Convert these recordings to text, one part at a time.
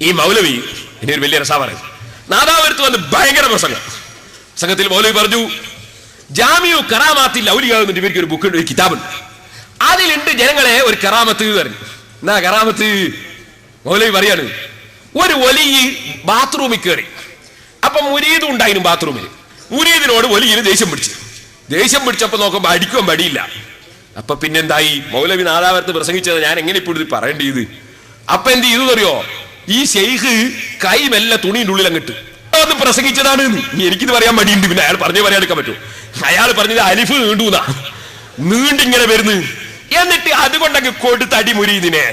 ഈ മൗലവി ഇനി ഒരു വലിയ രസാ പറയും. നാദാപുരത്ത് വന്ന് ഭയങ്കര പ്രസംഗം. സംഘത്തിൽ മൗലവി പറഞ്ഞു, ജാമിഉ കറാമാത്തിൽ ഔലിയ എന്നിട്ട് ഇവർക്ക് ഒരു ബുക്കുണ്ട്, ഒരു കിതാബുണ്ട്. അതിലുണ്ട് ജനങ്ങളെ ഒരു കറാമത്ത് പറഞ്ഞു. എന്നാ കറാമത്ത്? മൗലവി പറയാണ്, ഒരു വലിയ ബാത്റൂമിൽ കയറി. അപ്പൊ മുരീദും ഉണ്ടായിരുന്നു ബാത്റൂമിൽ. മുരീദിനോട് വലിയ ദേഷ്യം പിടിച്ചപ്പോ നോക്കുമ്പോ അടിക്കുവാൻ പടിയില്ല. അപ്പൊ പിന്നെന്തായി? മൗലവി നാദാപുരത്ത് പ്രസംഗിച്ചത് ഞാൻ എങ്ങനെ ഇപ്പോൾ ഇത് പറയേണ്ടത്? അപ്പൊ എന്ത് ചെയ്തു അറിയോ? ഈ ഷെയ്ഖ് കൈ മെല്ലെ തുണിയുടെ ഉള്ളിൽ അങ്ങിട്ട് ഒന്ന് പ്രസംഗിച്ചതാണ്. എനിക്കിത് പറയാൻ മടിയുണ്ട്, പിന്നെ അയാൾ പറഞ്ഞു പറയാൻ പറ്റും. അയാൾ പറഞ്ഞത് അലിഫ് നീണ്ടിങ്ങനെ വരുന്നു. എന്നിട്ട് അതുകൊണ്ടങ്ങ് കൊടുത്തടി മുരീദിനെ.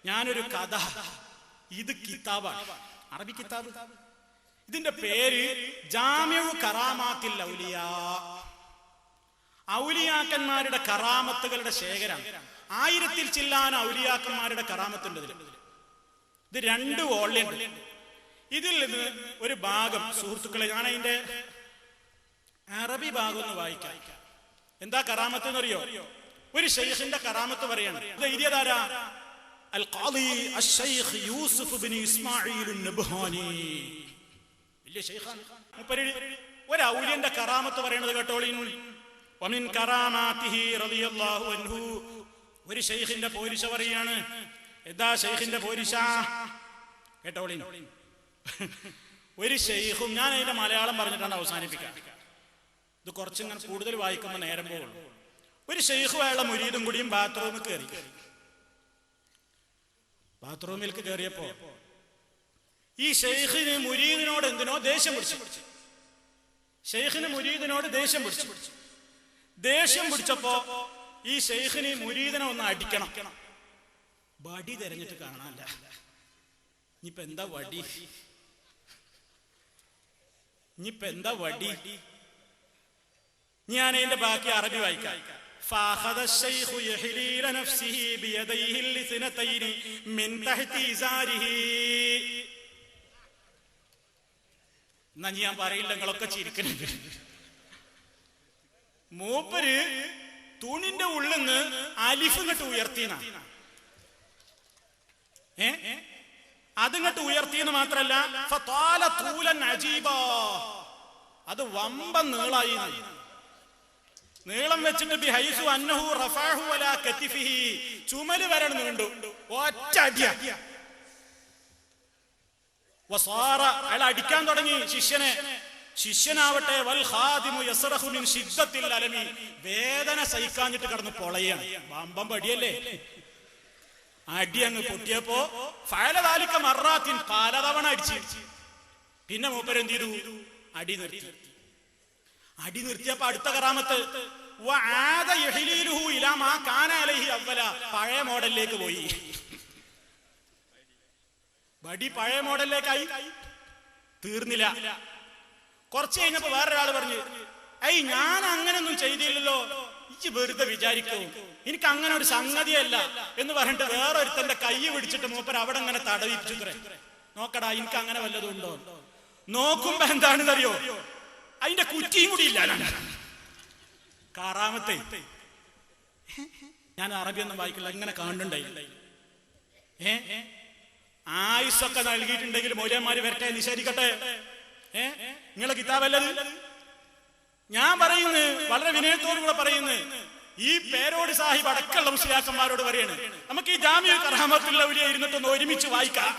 ഞാനൊരു കഥ, ഇത് കിതാബാണ്, അറബി കിതാബ്. ഇതിന്റെ പേര് ജാമിഉ കറാമാത്തിൽ ഔലിയാ. ഔലിയാക്കന്മാരുടെ കറാമത്തുകളുടെ ശേഖരം. 1000 ചില്ലാന ഔലിയാക്കന്മാരുടെ കറാമത്തുണ്ട് ഇതിൽ. ഇത് 2 വോള്യം. ഇതിൽ നിന്ന് ഒരു ഭാഗം സുഹൃത്തുക്കളെ, ഞാൻ അതിന്റെ അറബി ഭാഗം ഒന്ന് വായിക്കാം. എന്താ കറാമത്ത് എന്നറിയോ? ഒരു ശൈഖിന്റെ കറാമത്ത് പറയാണ്. ഇത് എഴുതിയതാരാ? അൽ ഖാദി അശ്ശൈഖ് യൂസുഫ് ഇബ്നു ഇസ്മാഈൽ അൻ-നബ്ഹാനി. വലിയ ശൈഖാണ്. ഒരു ഔലിയന്റെ കറാമത്ത് പറയണത് കേട്ടോളീ. വമിൻ കറാമാതിഹി റളിയല്ലാഹു അൻഹു. ഒരു ശൈഖിന്റെ പോരിശ പറയാണ്. എന്താ ശൈഖിന്റെ പോരിശ? കേട്ടോളീ. ഒരു ശൈഖും, ഞാൻ അതിന്റെ മലയാളം പറഞ്ഞിട്ടാണ് അവസാനിപ്പിക്കാം. ഇത് കുറച്ചിങ്ങനെ കൂടുതൽ വായിക്കുമ്പോൾ നേരം പോകും. ഒരു ശൈഖും അയാളുടെ മുരീദും കൂടിയും ബാത്റൂമിൽ കയറി. ബാത്റൂമിലേക്ക് കയറിയപ്പോ ഈ ശൈഖിന് മുരീദിനോട് എന്തിനോ ദേഷ്യം പിടിച്ചു. ശൈഖിന് മുരീദിനോട് ദേഷ്യം പിടിച്ചപ്പോ ഈ ശൈഖിന് മുരീദിനെ ഒന്ന് അടിക്കണം. വടി തെരഞ്ഞിട്ട് കാണാനല്ല. ഇനിയിപ്പ എന്താ വടി? ഞാൻ അതിന്റെ ബാക്കി അറബി വായിക്കാം. فأخذ الشيخ يحليل نفسه بيديه الاثنتين من تحت إزاره. എന്നാ ഞാൻ പറയില്ല, നിങ്ങളൊക്കെ ചിരിക്കുന്നുണ്ട്. മൂപ്പര് തുണിന്റെ ഉള്ളിന്ന് അലിഫ് ഇങ്ങോട്ട് ഉയർത്തിന. അതിങ്ങോട്ട് ഉയർത്തിയെന്ന് മാത്രല്ല, ഫതാല തൂലൻ അജീബാ. അത് വമ്പൻ നീളായി. നീളം വെച്ചിട്ട് ബിഹൈസു അന്നഹു റഫഅഹു അലാ കതിഫിഹി. ചുമല് വരെ നീണ്ടു. ഒറ്റ അടിയ. വസാറ, അയാൾ അടിക്കാൻ തുടങ്ങി ശിഷ്യനെ. ശിഷ്യനാവട്ടെ വൽ ഖാദിമു യസ്റഖു മിൻ ശിദ്ദത്തിൽ അലമി. വേദന സഹിക്കാഞ്ഞിട്ട് കിടന്ന് പൊളയാണ്. വമ്പൻ പടിയല്ലേ. അടി അങ്ങ് പൊട്ടിയപ്പോ ഫഅല ദാലിക മർറാത്തിൻ, പലതവണ അടിച്ചു. പിന്നെ മൂപ്പര് എന്ത് ചെയ്തു? അടി നിർത്തിയപ്പോ അടുത്ത കറാമത്ത് പഴയ മോഡലിലേക്ക് പോയി. വടി പഴയ മോഡലിലേക്കായി. തീർന്നില്ല. കുറച്ച് കഴിഞ്ഞപ്പോ വേറൊരാൾ പറഞ്ഞു, ഞാൻ അങ്ങനൊന്നും ചെയ്തില്ലല്ലോ, ഇജ്ജ് വെറുതെ വിചാരിക്കൂ, എനിക്ക് അങ്ങനെ ഒരു സംഗതിയല്ല എന്ന് പറഞ്ഞിട്ട് വേറൊരുത്തന്റെ കൈ പിടിച്ചിട്ട് മൂപ്പർ അവിടെ അങ്ങനെ തടവിപ്പിച്ചു. നോക്കടാ, എനിക്ക് അങ്ങനെ വല്ലതും ഉണ്ടോ? നോക്കുമ്പോ എന്താണെന്നറിയോ? അതിന്റെ കുറ്റിയും കൂടി ഇല്ല. കാറാമത്തെ ഞാൻ അറബിയൊന്നും വായിക്കില്ല, ഇങ്ങനെ കാണുന്നുണ്ടായി. ആയുസൊക്കെ നൽകിയിട്ടുണ്ടെങ്കിൽ മൗലന്മാര് വരട്ടെ, നിഷേധിക്കട്ടെ. നിങ്ങളെ കിതാബല്ലത്. ഞാൻ പറയുന്നത് വളരെ വിനയത്തോടുകൂടെ പറയുന്നത്, ഈ പേരോട് സാഹിബ് അടക്കമുള്ള മുസ്ലിയാക്കന്മാരോട് പറയാണ്, നമുക്ക് ഈ ജാമിഉ കറാമത്തുൽ ഔലിയ ഇരുന്നിട്ടൊന്ന് ഒരുമിച്ച് വായിക്കാം.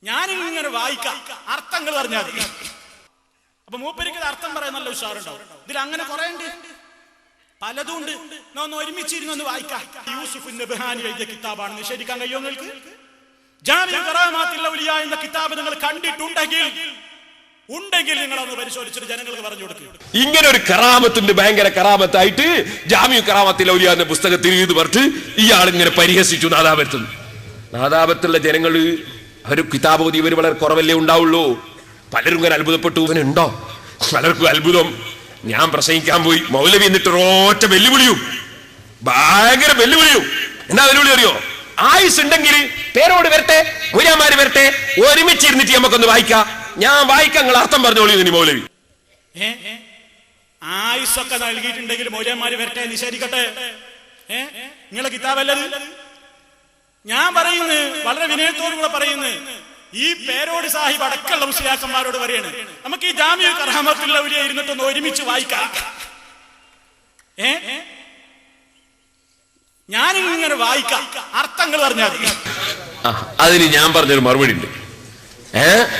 ഞാനിങ്ങനെ വായിക്കാം, അർത്ഥങ്ങൾ പറഞ്ഞാൽ മതി. അപ്പൊ മൂപ്പരിക്ക് അർത്ഥം പറയാൻ നല്ല ഉഷാറുണ്ടാവും. ഇതിൽ അങ്ങനെ കുറെ ഉണ്ട്, പലതും ഉണ്ട്. ഒന്ന് ഒരുമിച്ചിരുന്നൊന്ന് വായിക്കാം. യൂസുഫ് നബ്ഹാനി എഴുതിയ കിതാബാണ്. നിഷേധിക്കാൻ കഴിയുമോ നിങ്ങൾക്ക്? ജാമിഉ കറാമാത്തുൽ ഔലിയ എന്ന കിതാബ് നിങ്ങൾ കണ്ടിട്ടുണ്ടെങ്കിൽ നിങ്ങൾ ഒന്ന് പരിശോധിച്ചിട്ട് ജനങ്ങൾക്ക് പറഞ്ഞു കൊടുക്കുക. ഇങ്ങനെ ഒരു കറാമത്തിന്റെ ഭയങ്കര കറാമത്തായിട്ട് ജാമിഉ കറാമാത്തുൽ ഔലിയ എന്ന പുസ്തകത്തിൽ ഇത് പറഞ്ഞിട്ട് ഇയാൾ ഇങ്ങനെ പരിഹസിച്ചു നാദാപത്തുള്ള ജനങ്ങൾ. ഒരു കിതാബ് ഓതി ഇവർ വളരെ കുറവല്ലേ ഉണ്ടാവുള്ളൂ. പലരും ഇങ്ങനെ അത്ഭുതപ്പെട്ടു. ഇവനുണ്ടോ? പലർക്കും അത്ഭുതം. ഞാൻ പ്രസംഗിക്കാൻ പോയി, മൗലവി എന്നിട്ട് ഒരൊറ്റ വെല്ലുവിളിയും, ഭയങ്കര വെല്ലുവിളിയും. എന്നാ വെല്ലുവിളി അറിയോ? ആയുസ് ഉണ്ടെങ്കിൽ പേരോട് വരട്ടെ, മുരിയന്മാര് വരട്ടെ, ഒരുമിച്ചിരുന്നിട്ട് നമുക്കൊന്ന് വായിക്കാം. ഞാൻ വായിക്കാം, നിങ്ങൾ അർത്ഥം പറഞ്ഞോളൂ. ഇനി മൗലവി ആയുസൊക്കെ നൽകിയിട്ടുണ്ടെങ്കിൽ മൗലന്മാര് വരട്ടെ, നിഷേധിക്കട്ടെ. നിങ്ങളെ കിതാബല്ലത്. ഞാൻ പറയുന്നു, വളരെ വിനയത്തോടുകൂടെ പറയുന്നു, ഈ പേരോട് സാഹിബ് അടക്കമുള്ള മുസ്ലിയാക്കന്മാരോട് പറയാണ്, നമുക്ക് ഈ ജാമിഉ കറാമത്തുൽ ഔലിയ ഇരുന്നിട്ടൊന്ന് ഒരുമിച്ച് വായിക്കാം. ഞാനിങ്ങനെ വായിക്കാം, അർത്ഥങ്ങൾ പറഞ്ഞാൽ അതിന് ഞാൻ പറഞ്ഞൊരു മറുപടി ഉണ്ട്.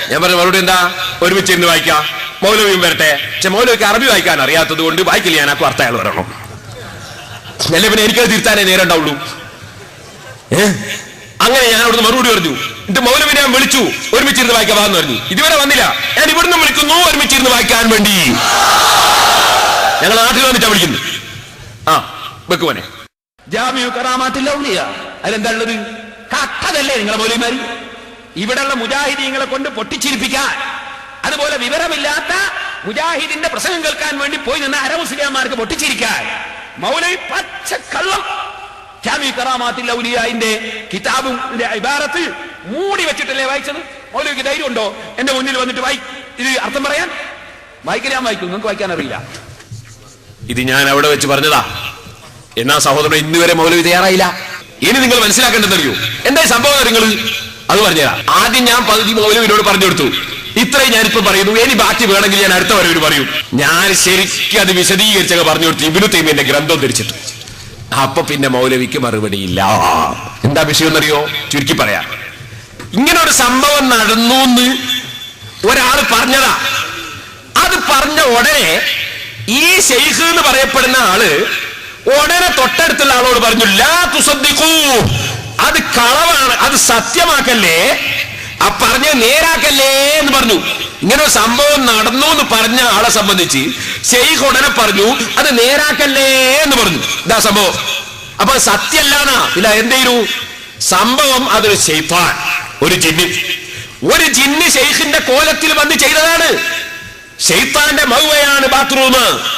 ഞാൻ പറഞ്ഞ മറുപടി എന്താ? ഒരുമിച്ച് ഇരുന്ന് വായിക്കാം, മൗലവിയും വരട്ടെ. പക്ഷെ മൗലവിക്ക് അറബി വായിക്കാൻ അറിയാത്തത് കൊണ്ട് വായിക്കില്ല, ഞാൻ ആക്കും അർത്ഥം അയാൾ വരണം. അല്ലെ പിന്നെ എനിക്കത് തിരുത്താനേ നേരം ഉണ്ടാവുള്ളൂ. അങ്ങനെ ഞാൻ അവിടുന്ന് മറുപടി പറഞ്ഞു. എന്നിട്ട് മൗലവിനെ ഞാൻ വിളിച്ചു, ഒരുമിച്ചിരുന്ന് വായിക്കാന്ന് പറഞ്ഞു. ഇതുവരെ വന്നില്ല. ഞാൻ ഇവിടുന്ന് വിളിക്കുന്നു ഒരുമിച്ചിരുന്ന് വായിക്കാൻ വേണ്ടി. ഞങ്ങൾ നാട്ടിൽ വന്നിട്ടാ വിളിക്കുന്നു. വെക്കുവനെ ജാമിഉ കറാമത്തുൽ ഔലിയ അതിലെന്താ ഉള്ളത്? കഥതല്ലേ നിങ്ങളെ മൗലവിമാര്? ഇവിടെയുള്ള മുജാഹിദീങ്ങളെ കൊണ്ട് പൊട്ടിച്ചിരിപ്പിക്കാൻ, അതുപോലെ വിവരമില്ലാത്ത മുജാഹിദിന്റെ പ്രസംഗം കേൾക്കാൻ വേണ്ടി പോയി നിന്ന അരമുസ്ലിംമാർക്ക് പൊട്ടിച്ചിരിക്കാൻ മൗലവി പച്ചക്കള്ളം ജാമിഉ കറാമത്തുൽ ഔലിയന്റെ കിതാബിന്റെ ഇബാറത്ത് മൂടി വെച്ചിട്ടല്ലേ വായിച്ചത്? മൗലവിക്ക് ധൈര്യം ഉണ്ടോ എന്റെ മുന്നിൽ വന്നിട്ട് ഇത് അർത്ഥം പറയാൻ? വായിക്കാൻ വായിക്കും, നിങ്ങൾക്ക് വായിക്കാൻ അറിയില്ല. ഇത് ഞാൻ അവിടെ വെച്ച് പറഞ്ഞതാ. എന്നാ സഹോദരൻ ഇന്നുവരെ മൗലവി തയ്യാറായില്ല. ഇനി നിങ്ങൾ മനസ്സിലാക്കേണ്ടതറിയോ എന്താ സംഭവം? നിങ്ങൾ അത് പറഞ്ഞുതരാം. ആദ്യം ഞാൻ പകുതി മൗലവിനോട് പറഞ്ഞു കൊടുത്തു, ഇത്രയും ഞാനിപ്പോ പറയുന്നു, ഇനി ബാക്കി വേണമെങ്കിൽ ഞാൻ അടുത്ത വരവിന് പറയും. ഞാൻ ശരിക്കും അത് വിശദീകരിച്ചൊക്കെ പറഞ്ഞു കൊടുത്തു, ഇബ്നു തൈമിയ്യന്റെ ഗ്രന്ഥം ധരിച്ചിട്ട്. അപ്പൊ പിന്നെ മൗലവിക്ക് മറുപടിയില്ല. എന്താ വിഷയം എന്നറിയോ? ചുരുക്കി പറയാം. ഇങ്ങനെ ഒരു സംഭവം നടന്നു എന്ന് ഒരാൾ പറഞ്ഞതാ. അത് പറഞ്ഞ ഉടനെ ഈ ശൈഖ് എന്ന് പറയപ്പെടുന്ന ആള് ഉടനെ തൊട്ടടുത്തുള്ള ആളോട് പറഞ്ഞു, ലാ തുസദ്ദിഖൂ, അത് കളവാണ്, അത് സത്യമാക്കല്ലേ, ആ പറഞ്ഞ നേരാക്കല്ലേ എന്ന് പറഞ്ഞു. ഇങ്ങനെ ഒരു സംഭവം നടന്നു എന്ന് പറഞ്ഞ ആളെ സംബന്ധിച്ച് ശൈഖ് ഉടനെ പറഞ്ഞു, അത് നേരാക്കല്ലേ എന്ന് പറഞ്ഞു. ഇതാ സംഭവം. അപ്പൊ സത്യല്ലാന്നാ ഇല്ല. എന്തേലും സംഭവം അതൊരു ശൈത്താൻ, ഒരു ജിന്ന് ശൈഖിന്റെ കോലത്തിൽ വന്ന് ചെയ്തതാണ്. ശൈത്താന്റെ മൗവയാണ് ബാത്റൂം.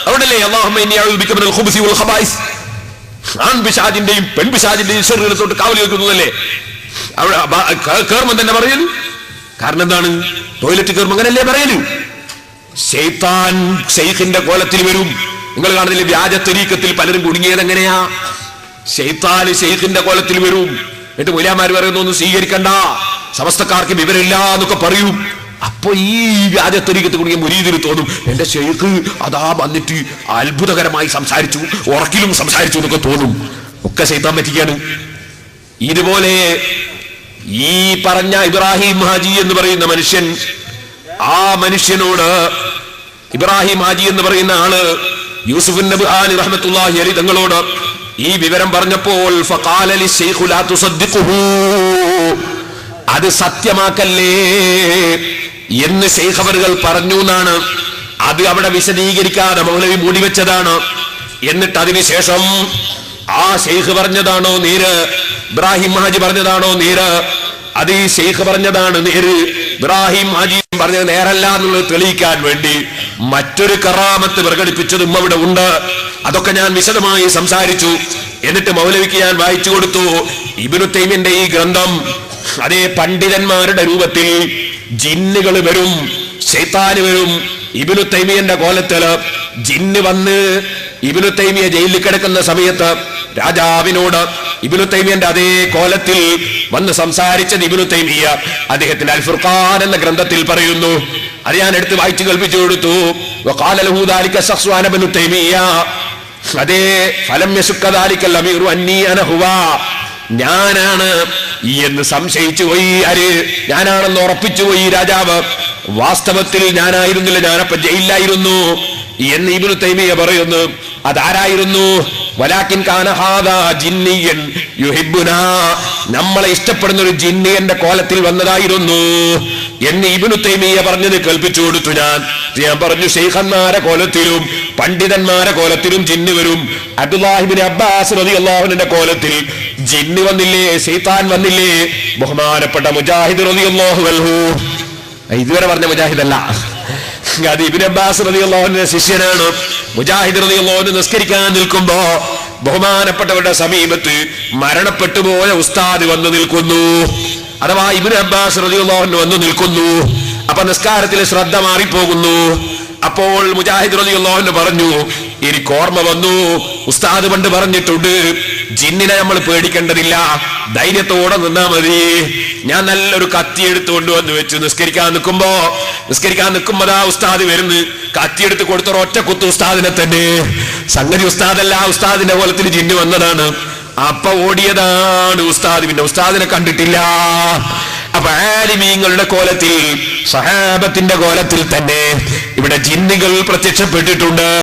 അവിടല്ലേ അല്ലാഹുമ്മ ഇന്നി അഊദു ബിക മിനൽ ഖുബുസി വൽ ഖബായിസ്, ആൺപിശാചിന്റെയും പെൺപിശാചിന്റെയും ശരീരത്തോട്ട് കാവൽ വെക്കുന്നതല്ലേ അവിടെ കേറുമ്പം തന്നെ പറയല്. കാരണം എന്താണ്? ടോയ്ലറ്റ് കയറുമ്പോ അങ്ങനല്ലേ പറയല്. ശൈത്താൻ ശൈഖിന്റെ കോലത്തിൽ വരും. നിങ്ങൾ കാണുന്നില്ലേ വ്യാജ തരീഖത്തിൽ പലരും കുടുങ്ങിയത് എങ്ങനെയാ? ശൈത്താൻ ശൈഖിന്റെ കോലത്തിൽ വരും. എന്നിട്ട് മുലാമാര് പറയുന്നൊന്നും സ്വീകരിക്കണ്ട, സമസ്തക്കാർക്ക് വിവരമില്ല എന്നൊക്കെ പറയും. അപ്പൊ ഈ വ്യാജ തരീഖത്ത് കുടുങ്ങിയ മുരീദിന് തോന്നും, എന്റെ ശൈഖ് അതാ വന്നിട്ട് അത്ഭുതകരമായി സംസാരിച്ചു, ഉറക്കിലും സംസാരിച്ചു എന്നൊക്കെ തോന്നും. ഒക്കെ ശൈത്താൻ പറ്റിക്കാണ്. ഇതുപോലെ ഈ പറഞ്ഞ ഇബ്രാഹിം ഹാജി എന്ന് പറയുന്ന മനുഷ്യൻ, ആ മനുഷ്യനോട് ഇബ്രാഹിം ഹാജി എന്ന് പറയുന്ന ആള് യൂസുഫ് നബ്ഹാനി റഹ്മത്തുള്ളാഹി അലൈഹി തങ്ങളോട് ഈ വിവരം പറഞ്ഞപ്പോൾ ഫഖാല ലിശൈഖ് ലാ തുസദ്ദിഖുഹു, അത് സത്യമാക്കല്ലേ എന്ന് ശൈഖ് അവറുകൾ പറഞ്ഞു എന്നാണ്. അത് അവിടെ വിശദീകരിക്കാതെ മൗലവി മൂടിവെച്ചതാണ്. എന്നിട്ട് അതിനുശേഷം ആ ശൈഖ് പറഞ്ഞതാണോ നേര്, ഇബ്രാഹിം ഹാജി പറഞ്ഞതാണോ നേര്? അത് ഈ ശൈഖ് പറഞ്ഞതാണ് നേര്. ഇബ്രാഹിം ഹാജി പറഞ്ഞത് നേരല്ല എന്നുള്ളത് തെളിയിക്കാൻ വേണ്ടി മറ്റൊരു കറാമത്ത് പ്രകടിപ്പിച്ചതും അവിടെ ഉണ്ട്. അതൊക്കെ ഞാൻ വിശദമായി സംസാരിച്ചു. എന്നിട്ട് മൗലവിക്ക് ഞാൻ വായിച്ചു കൊടുത്തു ഇബ്നു തൈമിയ്യന്റെ ഈ ഗ്രന്ഥം. അതേ പണ്ഡിതന്മാരുടെ രൂപത്തിൽ ജിന്നുകൾ വരും, ശൈത്താന് വരും. ഇബ്നു തൈമിയ്യന്റെ കോലത്തില് ജിന്ന് വന്ന് ഇബ്നു തൈമിയ്യ ജയിലിൽ കിടക്കുന്ന സമയത്ത് രാജാവിനോട് ഇബ്നു തൈമിയ്യന്റെ അതേ കോലത്തിൽ വന്ന് സംസാരിച്ചത് ഇബ്നു തൈമിയ്യ അദ്ദേഹത്തിന്റെ അൽ ഫുർഖാൻ എന്ന ഗ്രന്ഥത്തിൽ പറയുന്നു. അത് ഞാൻ എടുത്ത് വായിച്ചു കേൾപ്പിച്ചു കൊടുത്തു. വഖാല ലഹു ദാലിക ശഖ്സു അന ഇബ്നു തൈമിയ്യ, അതേ ഫലം യശുക്ക ദാലിക അമീറു അന്നി അന ഹുവ, ഞാനാണ് എന്ന് സംശയിച്ചു പോയി. ആര്? ഞാനാണെന്ന് ഉറപ്പിച്ചു പോയി രാജാവ്. വാസ്തവത്തിൽ ഞാനായിരുന്നില്ല, ഞാനപ്പോ ജയിലിലായിരുന്നു എന്ന് ഇബ്നു തൈമിയ്യ പറയുന്നു. അതാരായിരുന്നു? വലാകിൻ കാന ഹാദാ ജിന്നിയൻ യുഹിബ്ബുനാ, നമ്മളെ ഇഷ്ടപ്പെടുന്ന ഒരു ജിന്നിയന്റെ കോലത്തിൽ വന്നതായിരുന്നു എന്ന് ഇബ്നു തൈമിയ്യ പറഞ്ഞത് കേൾപ്പിച്ചു കൊടുത്തു. ഞാൻ പറഞ്ഞു ശൈഖന്മാരെ കോലത്തിലും പണ്ഡിതന്മാരെ കോലത്തിലും ജിന്ന് വരും. അബ്ദുല്ലാഹി ഇബ്നു അബ്ബാസ് റളിയല്ലാഹു അൻഹുവിന്റെ കോലത്തിൽ ജിന്ന് വന്നില്ലേ, ശൈത്താൻ വന്നില്ലേ? ബഹുമാനപ്പെട്ട മുജാഹിദ് റളിയല്ലാഹു അൻഹു, ഇതുവരെ പറഞ്ഞ മുജാഹിദല്ല, അത് ഇബ്നു അബ്ബാസ് റളിയല്ലാഹു അൻഹുവിന്റെ ശിഷ്യനാണ്. മുജാഹിദ് റളിയല്ലാഹു അൻഹു നിസ്കരിക്കാൻ നിൽക്കുമ്പോ ബഹുമാനപ്പെട്ടവരുടെ സമീപത്ത് മരണപ്പെട്ടു പോയ ഉസ്താദ് വന്നു നിൽക്കുന്നു, അഥവാ ഇബ്നു അബ്ബാസ് റളിയല്ലാഹു അൻഹു വന്നു നിൽക്കുന്നു. അപ്പൊ നിസ്കാരത്തിൽ ശ്രദ്ധ മാറിപ്പോകുന്നു. അപ്പോൾ മുജാഹിദ് റളിയല്ലാഹു അൻഹു പറഞ്ഞു, എനിക്ക് ഓർമ്മ വന്നു, ഉസ്താദ് പണ്ട് പറഞ്ഞിട്ടുണ്ട് ജിന്നിനെ നമ്മൾ പേടിക്കേണ്ടതില്ല, ധൈര്യത്തോടെ നിന്നാ മതി. ഞാൻ നല്ലൊരു കത്തി എടുത്ത് കൊണ്ടുവന്ന് വെച്ചു നിസ്കരിക്കാൻ നിൽക്കുമ്പോഴാ ഉസ്താദ് വരുന്നു, കത്തിയെടുത്ത് കൊടുത്തൊരു ഒറ്റ കുത്തു ഉസ്താദിനെ തന്നെ. സംഗതി ഉസ്താദല്ല, ഉസ്താദിന്റെ കോലത്തിൽ ജിന്ന് വന്നതാണ്. അപ്പൊ ഓടിയതാണ് ഉസ്താദ്, പിന്നെ ഉസ്താദിനെ കണ്ടിട്ടില്ല. അപ്പൊ ആലിമീങ്ങളുടെ കോലത്തിൽ, സഹാബത്തിന്റെ കോലത്തിൽ തന്നെ ഇവിടെ ജിന്നുകൾ പ്രത്യക്ഷപ്പെട്ടിട്ടുണ്ട്.